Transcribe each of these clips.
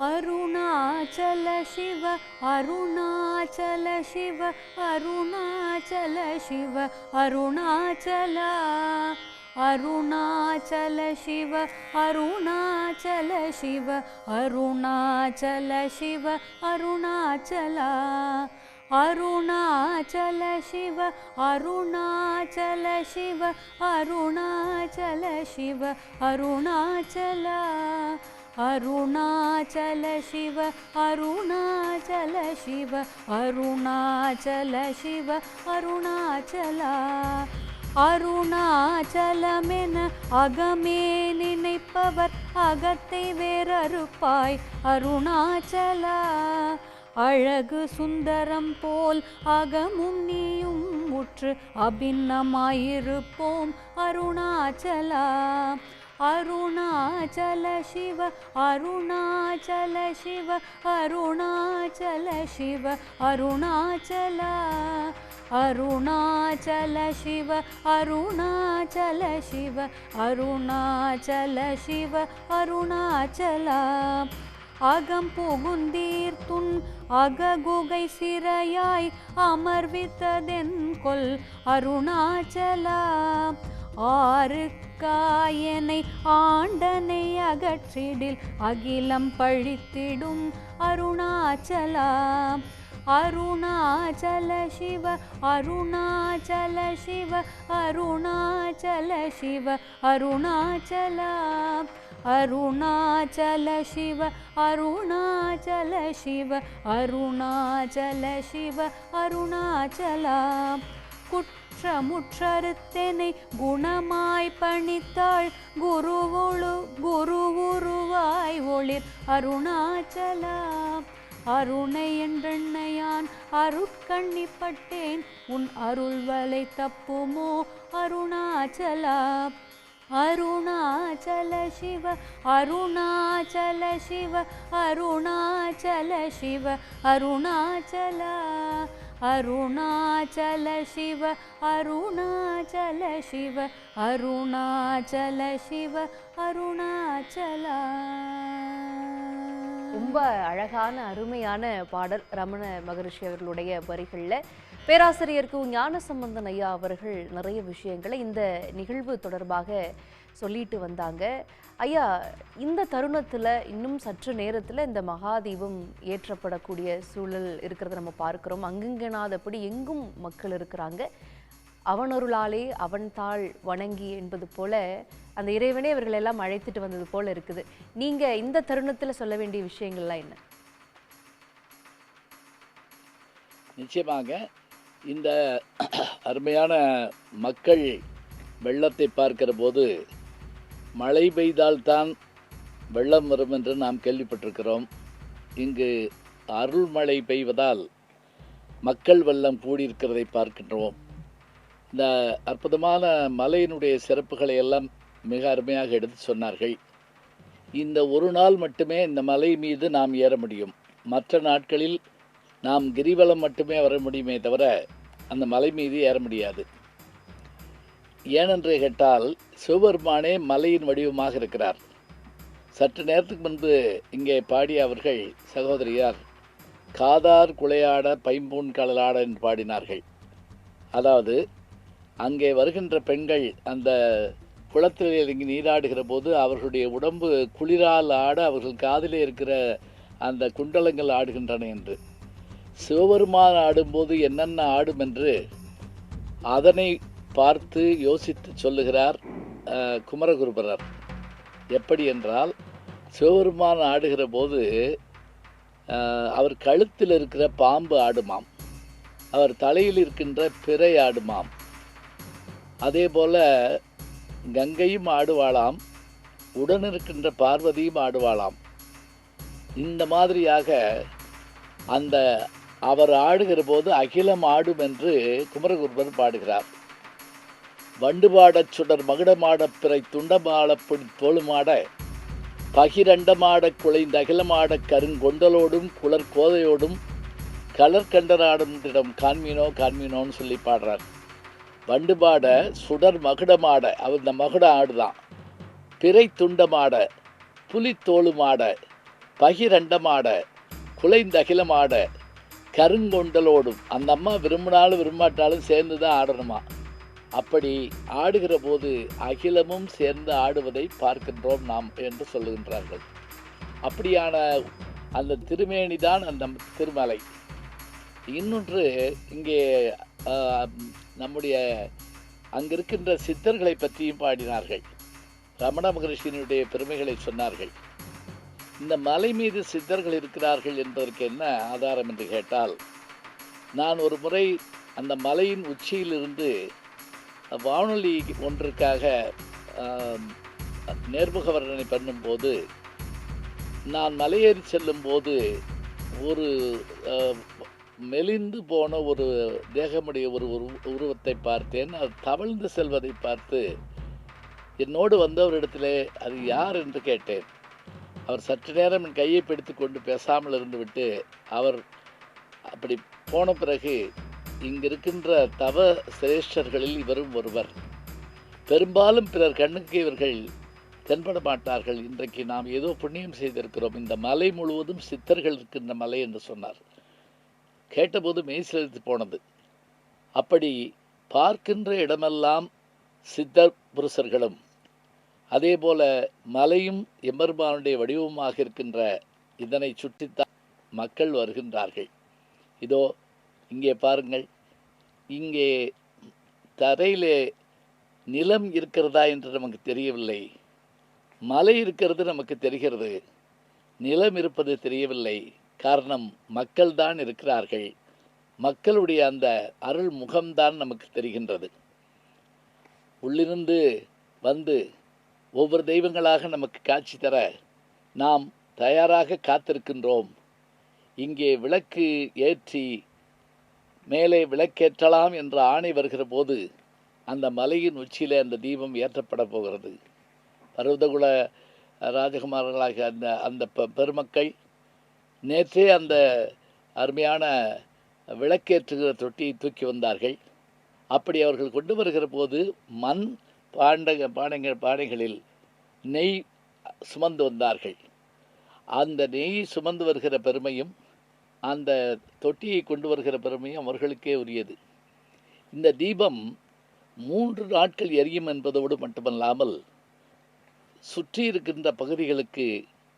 அருணாச்சல சிவ அருணாச்சல சிவ அருணாச்சல சிவ அருணாச்சலா அருணாச்சல சிவ அருணாச்சல சிவ அருணாச்சல சிவ அருணாச்சலா அருணாச்சல சிவ அருணாச்சல சிவ அருணாச்சல சிவ அருணாச்சலா அருணாச்சல சிவ அருணாச்சல சிவ அருணாச்சல சிவ அருணாச்சலா அருணாச்சலமென அகமே நினைப்பவர் அகத்தை வேறறுப்பாய் அருணாச்சலா அழகு சுந்தரம் போல் அகமும் நீயும் முற்று அபின்னமாயிருப்போம் அருணாச்சலா அருணாச்சல சிவ அருணாச்சல சிவ அருணாச்சல சிவ அருணாச்சலா அருணாச்சல சிவ அருணாச்சல சிவ அருணாச்சல சிவ அருணாச்சலா அகம் புகுந்தீர்த்துன் அககுகை சிறையாய் அமர்வித்ததென் கொல் அருணாச்சலா ஆறுக்காயனை ஆண்டனை அகற்றிடில் அகிலம் பழித்திடும் அருணாச்சலா அருணாச்சல சிவ அருணாச்சல சிவ அருணாச்சல சிவ அருணாச்சலா அருணாச்சல சிவ அருணாச்சல சிவ அருணாச்சல சிவ அருணாச்சலா குற்றமுற்றறுத்தெனை குணமாய் பணித்தாள் குருவுருவாய் ஒளிர் அருணாச்சலா அருணை என்றெண்ணையான் அருட்கண்ணிப்பட்டேன் உன் அருள்வலை தப்புமோ அருணாச்சலா அருணாச்சல சிவ அருணாச்சல சிவ அருணாச்சல சிவ அருணாச்சலா அருணாச்சல சிவ அருணாச்சல சிவ அருணாச்சல சிவ அருணாச்சலா. ரொம்ப அழகான அருமையான பாடல் ரமண மகரிஷி அவர்களுடைய வரிகளில். பேராசிரியர் கு ஞானசம்பந்தன் ஐயா அவர்கள் நிறைய விஷயங்களை இந்த நிகழ்வு தொடர்பாக சொல்லிட்டு வந்தாங்க. ஐயா, இந்த தருணத்தில் இன்னும் சற்று நேரத்தில் இந்த மகாதீபம் ஏற்றப்படக்கூடிய சூழல் இருக்கிறத நம்ம பார்க்குறோம். அங்குங்கனாதபடி எங்கும் மக்கள் இருக்கிறாங்க. அவனருளாலே அவன் தாள் வணங்கி என்பது போல அந்த இறைவனே இவர்கள் எல்லாம் அழைத்துட்டு வந்தது போல இருக்குது. நீங்க இந்த தருணத்துல சொல்ல வேண்டிய விஷயங்கள்லாம் என்ன? நிச்சயமாக இந்த அருமையான மக்கள் வெள்ளத்தை பார்க்கிற போது மழை பெய்தால்தான் வெள்ளம் வரும் என்று நாம் கேள்விப்பட்டிருக்கிறோம். இங்கு அருள்மழை பெய்வதால் மக்கள் வெள்ளம் கூடியிருக்கிறதை பார்க்கின்றோம். இந்த அற்புதமான மலையினுடைய சிறப்புகளை எல்லாம் மிக அருமையாக எடுத்து சொன்னார்கள். இந்த ஒரு நாள் மட்டுமே இந்த மலை மீது நாம் ஏற முடியும். மற்ற நாட்களில் நாம் கிரிவலம் மட்டுமே வர முடியுமே தவிர அந்த மலை மீது ஏற முடியாது. ஏனென்று கேட்டால் சிவபெருமானே மலையின் வடிவமாக இருக்கிறார். சற்று நேரத்துக்கு முன்பு இங்கே பாடிய அவர்கள் சகோதரியார் காதார் குளையாட பைம்பூன் கடலாட என்று பாடினார்கள். அதாவது அங்கே வருகின்ற பெண்கள் அந்த குளத்தில் இறங்கி நீராடுகிற போது அவர்களுடைய உடம்பு குளிரால் ஆட அவர்கள் காதிலே இருக்கிற அந்த குண்டலங்கள் ஆடுகின்றன என்று. சிவபெருமான் ஆடும்போது என்னென்ன ஆடும் என்று அதனை பார்த்து யோசித்து சொல்லுகிறார் குமரகுருபரர். எப்படி என்றால், சிவபெருமான் ஆடுகிற போது அவர் கழுத்தில் இருக்கிற பாம்பு ஆடுமாம், அவர் தலையில் இருக்கின்ற பிறை ஆடுமாம், அதே போல கங்கையும் ஆடுவாளாம், உடனிருக்கின்ற பார்வதியும் ஆடுவாளாம். இந்த மாதிரியாக அந்த அவர் ஆடுகிற போது அகிலம் ஆடும் என்று குமரகுருபர் பாடுகிறார். வண்டுபாடச் சுடர் மகுடமாடப் பிறை துண்டமாடப்படி தோளுமாட பகிரண்டமாடக் குலைந்த அகிலமாடக் கருங்கொண்டலோடும் குளர் கோதையோடும் கலர்கண்டராடும் திடம் காண்மீனோ காண்மீனோன்னு சொல்லி பாடுறார். வண்டுபாட சுடர் மகுடமாட, அவர் இந்த மகுடம் ஆடுதான், பிறை துண்டமாட புலித்தோளுமாட பகிரண்டமாட குலைந்தகிலமாட கருங்கொண்டலோடும். அந்த அம்மா விரும்பினாலும் விரும்பாட்டாலும் சேர்ந்து தான் ஆடணுமா. அப்படி ஆடுகிற போது அகிலமும் சேர்ந்து ஆடுவதை பார்க்கின்றோம் நாம் என்று சொல்லுகின்றார்கள். அப்படியான அந்த திருமேனி தான் அந்த திருமலை. இன்னொன்று இங்கே நம்முடைய அங்கிருக்கின்ற சித்தர்களை பற்றியும் பாடினார்கள். ரமண மகரிஷியினுடைய பெருமைகளை சொன்னார்கள். இந்த மலை மீது சித்தர்கள் இருக்கிறார்கள் என்பதற்கு என்ன ஆதாரம் என்று கேட்டால், நான் ஒரு முறை அந்த மலையின் உச்சியிலிருந்து வானொலி ஒன்றுக்காக நேர்முக வர்ணனை பண்ணும்போது, நான் மலையேறி செல்லும் போது ஒரு மெலிந்து போன ஒரு தேகமுடைய ஒரு உருவத்தை பார்த்தேன். அது தவழ்ந்து செல்வதை பார்த்து என்னோடு வந்தவரிடத்திலே அது யார் என்று கேட்டேன். அவர் சற்று நேரம் என் கையை பிடித்து கொண்டு பேசாமல் இருந்துவிட்டு, அவர் அப்படி போன பிறகு, இங்கிருக்கின்ற தவ சிரேஷ்டர்களில் இவரும் ஒருவர், பெரும்பாலும் பிறர் கண்ணுக்கு இவர்கள் தென்பட மாட்டார்கள். இன்றைக்கு நாம் ஏதோ புண்ணியம் செய்திருக்கிறோம், இந்த மலை முழுவதும் சித்தர்கள் இருக்கின்ற மலை என்று சொன்னார். கேட்டபோது மெய் சிலிர்த்து போனது. அப்படி பார்க்கின்ற இடமெல்லாம் சித்தர் புருஷர்களும், அதே போல மலையும் எம்பெருமானுடைய வடிவமாக இருக்கின்ற இதனை சுற்றித்தான் மக்கள் வருகின்றார்கள். இதோ இங்கே பாருங்கள், இங்கே தரையிலே நிலம் இருக்கிறதா என்று நமக்கு தெரியவில்லை. மலை இருக்கிறது நமக்கு தெரிகிறது, நிலம் இருப்பது தெரியவில்லை. காரணம், மக்கள்தான் இருக்கிறார்கள். மக்களுடைய அந்த அருள் முகம்தான் நமக்கு தெரிகின்றது. உள்ளிருந்து வந்து ஒவ்வொரு தெய்வங்களாக நமக்கு காட்சி தர நாம் தயாராக காத்திருக்கின்றோம். இங்கே விளக்கு ஏற்றி மேலே விளக்கேற்றலாம் என்ற ஆணை வருகிற போது அந்த மலையின் உச்சியிலே அந்த தீபம் ஏற்றப்பட போகிறது. பர்வதகுல ராஜகுமாரர்களாக அந்த பெருமக்கள் நேற்றே அந்த அருமையான விளக்கேற்றுகிற தொட்டியை தூக்கி வந்தார்கள். அப்படி அவர்கள் கொண்டு வருகிற போது மண் பானைகளில் நெய் சுமந்து வந்தார்கள். அந்த நெய் சுமந்து வருகிற பெருமையும் அந்த தொட்டியை கொண்டு வருகிற பெருமையும் அவர்களுக்கே உரியது. இந்த தீபம் 3 நாட்கள் எரியும் என்பதோடு மட்டுமல்லாமல் சுற்றி இருக்கின்ற பகுதிகளுக்கு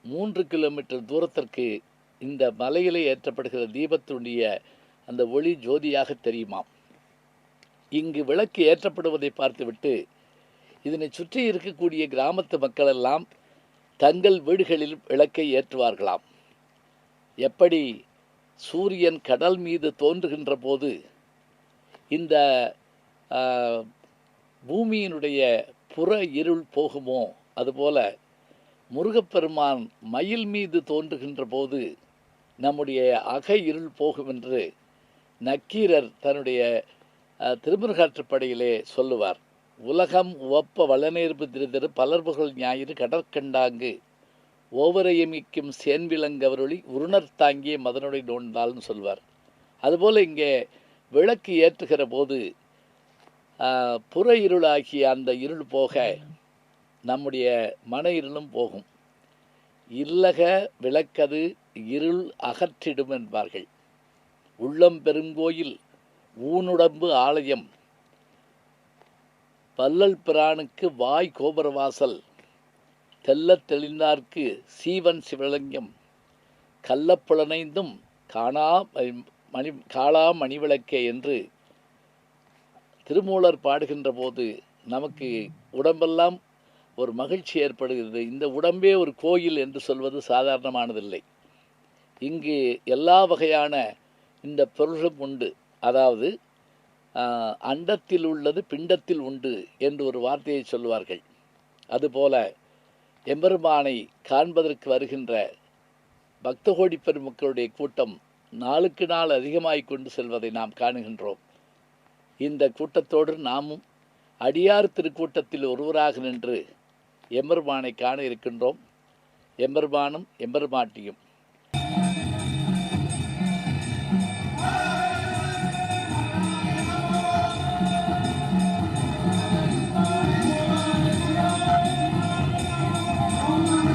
3 கிலோமீட்டர் தூரத்திற்கு இந்த மலையிலே ஏற்றப்படுகிற தீபத்துடைய அந்த ஒளி ஜோதியாக தெரியுமாம். இங்கு விளக்கு ஏற்றப்படுவதை பார்த்துவிட்டு இதனை சுற்றி இருக்கக்கூடிய கிராமத்து மக்கள் எல்லாம் தங்கள் வீடுகளில் விளக்கை ஏற்றுவார்களாம். எப்படி சூரியன் கடல் மீது தோன்றுகின்ற போது இந்த பூமியினுடைய புற இருள் போகுமோ, அதுபோல முருகப்பெருமான் மயில் மீது தோன்றுகின்ற போது நம்முடைய அக இருள் போகும் என்று நக்கீரர் தன்னுடைய திருமுருகாற்றுப்படையிலே சொல்லுவார். உலகம் உவப்ப வளநேர்பு திரு பலர்புகழ் ஞாயிறு கடற்கண்டாங்கு ஓவரையமிக்கும் சேன்விலங்கவரொளி உருணர் தாங்கிய மதனுடைய நோண்டால்னு சொல்வார். அதுபோல் இங்கே விளக்கு ஏற்றுகிற போது புற இருளாகிய அந்த இருள் போக நம்முடைய மன இருளும் போகும். இல்லக விளக்கது இருள் அகற்றிடும் என்பார்கள். உள்ளம் பெருங்கோயில் ஊனுடம்பு ஆலயம் பல்லல் பிரானுக்கு வாய் கோபுரவாசல் தெல்லத் தெளிந்தார்க்கு சீவன் சிவலிங்கம் கள்ளப்புலனைந்தும் காளா மணிவிளக்கே என்று திருமூலர் பாடுகின்ற போது நமக்கு உடம்பெல்லாம் ஒரு மகிழ்ச்சி ஏற்படுகிறது. இந்த உடம்பே ஒரு கோயில் என்று சொல்வது சாதாரணமானதில்லை. இங்கு எல்லா வகையான இந்த பொருளும் உண்டு. அதாவது அண்டத்தில் உள்ளது பிண்டத்தில் உண்டு என்று ஒரு வார்த்தையை சொல்லுவார்கள். அதுபோல எம்பெருமானை காண்பதற்கு வருகின்ற பக்த கோடி பெருமக்களுடைய கூட்டம் நாளுக்கு நாள் அதிகமாய் கொண்டு செல்வதை நாம் காணுகின்றோம். இந்த கூட்டத்தோடு நாமும் அடியார் திருக்கூட்டத்தில் ஒருவராக நின்று எம்பெருமானை காண இருக்கின்றோம். எம்பெருமானும் எம்பெருமாட்டியும்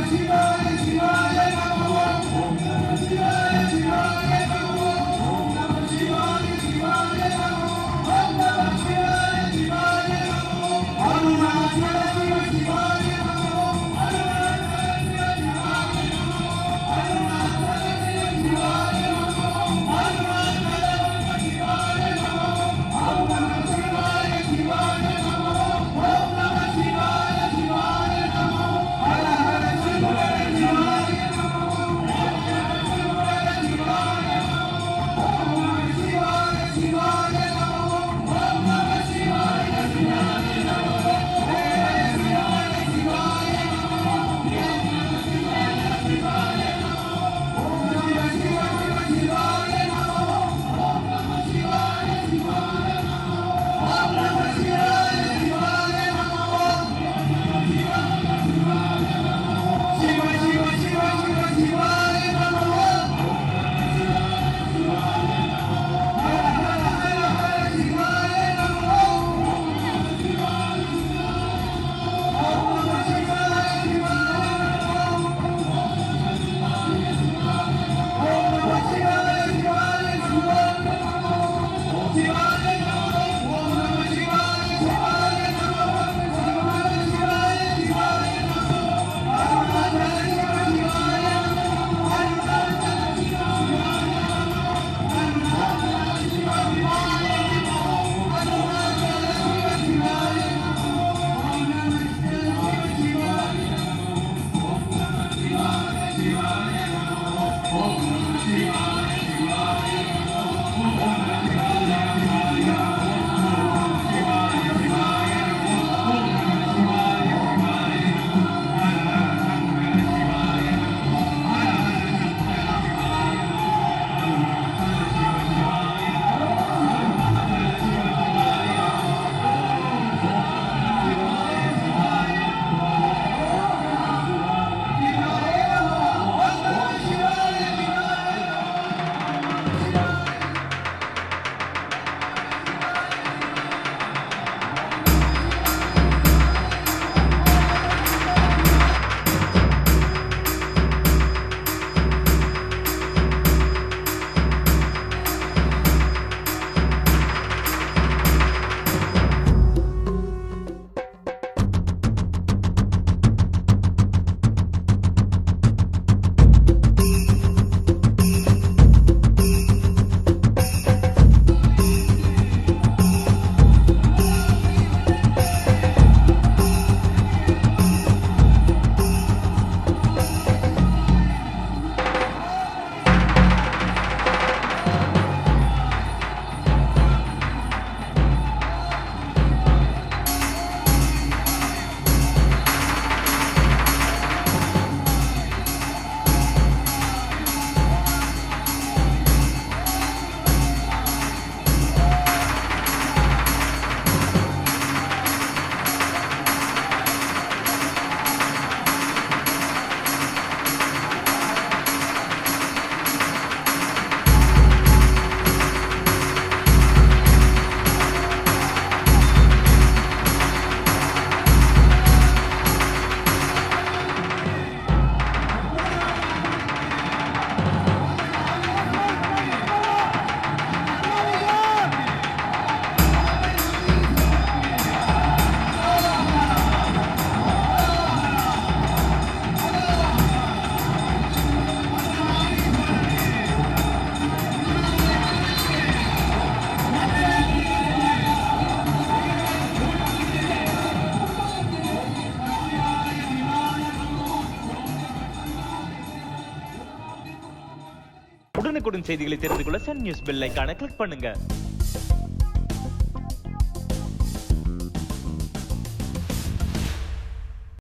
Shiva, Shiva, Shiva, உடனுக்குடன் செய்திகளை தெரிந்து கொள்ள சன் நியூஸ் பெல் ஐகானை கிளிக் பண்ணுங்க.